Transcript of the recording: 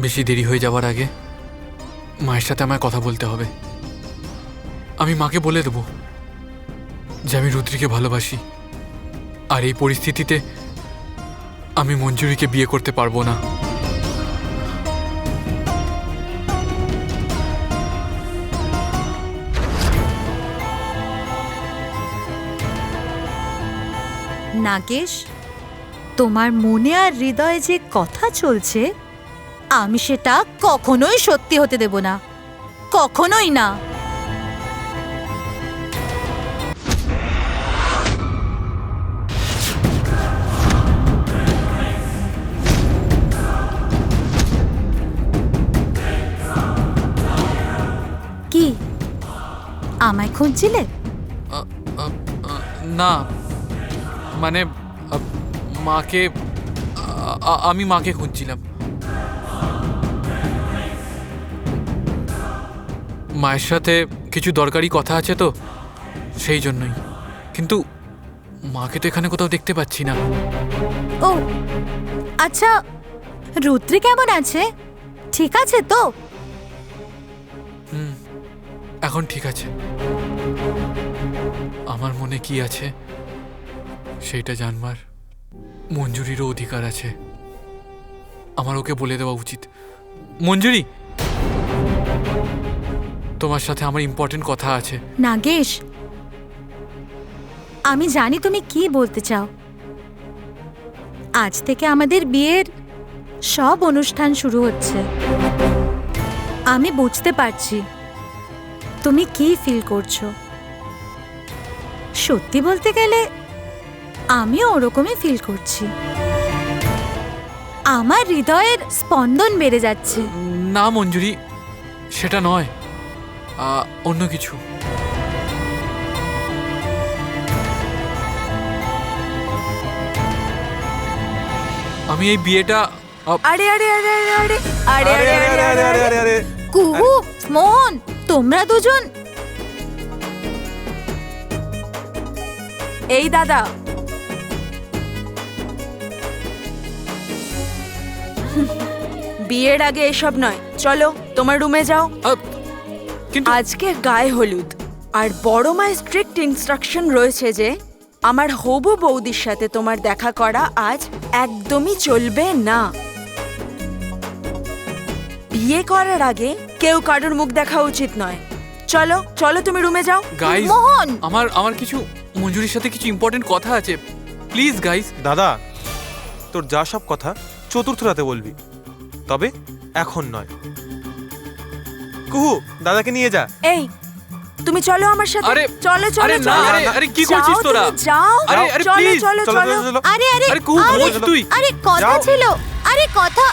বেশি দেরি হয়ে যাওয়ার আগে মায়ের সাথে আমায় কথা বলতে হবে। আমি মাকে বলে দেব যে আমি রুদ্রিকে ভালোবাসি, আর এই পরিস্থিতিতে আমি মঞ্জুরিকে বিয়ে করতে পারবো না। নাগেশ, তোমার মনে আর হৃদয়ে যে কথা চলছে আমি সেটা কখনোই সত্যি হতে দেব না, কখনোই না। কি আমায় খুঁজছিলে? না মানে মাকে, আমি মাকে খুঁজছিলাম। মায়ের সাথে কিছু দরকারি কথা আছে তো সেই জন্যই। কিন্তু মাকে তো এখানে কোথাও দেখতে পাচ্ছি না। ও আচ্ছা, রুদ্রি কেমন আছে? ঠিক আছে তো? এখন ঠিক আছে। আমার মনে কি আছে সেইটা জানবার মঞ্জুরিরও অধিকার আছে। আমার ওকে বলে দেওয়া উচিত। মঞ্জুরি, তোমার সাথে আমার ইম্পর্টেন্ট কথা আছে। নাগেশ, আমি জানি তুমি কি বলতে চাও। আজ থেকে আমাদের বিয়ের সব অনুষ্ঠান শুরু হচ্ছে। আমি বুঝতে পারছি তুমি কি ফিল করছো। সত্যি বলতে গেলে আমিও ওরকমই ফিল করছি। আমার হৃদয়ের স্পন্দন বেড়ে যাচ্ছে। না মঞ্জুরি, সেটা নয়, অন্য কিছু। আমি এই বিয়েটা আরে আরে আরে আরে আরে আরে আরে আরে আরে আরে আরে আরে কুহু, মোহন, তোমরা দুজন। এই দাদা, বিয়ের আগে এসব নয়, চলো তোমার রুমে যাও। কিন্তু আজকে গায়ে হলুদ, আর বড় মায়ের স্ট্রিক্ট ইনস্ট্রাকশন রয়েছে যে আমার হবু বৌদির সাথে তোমার দেখা করা আজ একদমই চলবে না। বিয়ে করার আগে কেউ কারোর মুখ দেখা উচিত নয়। চলো চলো তুমি রুমে যাও। গাইস, মোহন, আমার কিছু মঞ্জুরির সাথে কিছু ইম্পর্টেন্ট কথা আছে। Please guys. দাদা, তোর যা সব কথা চতুর্থ রাতে বলবি, তবে এখন নয়। কুহু, দাদাকে নিয়ে যা। এই তুমি চলো আমার সাথে। আরে, চলো চলো আরে না, চলো। আরে কি করছিস যাও, তোরা? তুমি যাও। আরে, আরে, চলো please, চলো চলো চলো। চলো চলো। আরে আরে আরে কুহু, বোঝ তুই। আরে কথা যাও। ছিল, আরে কথা।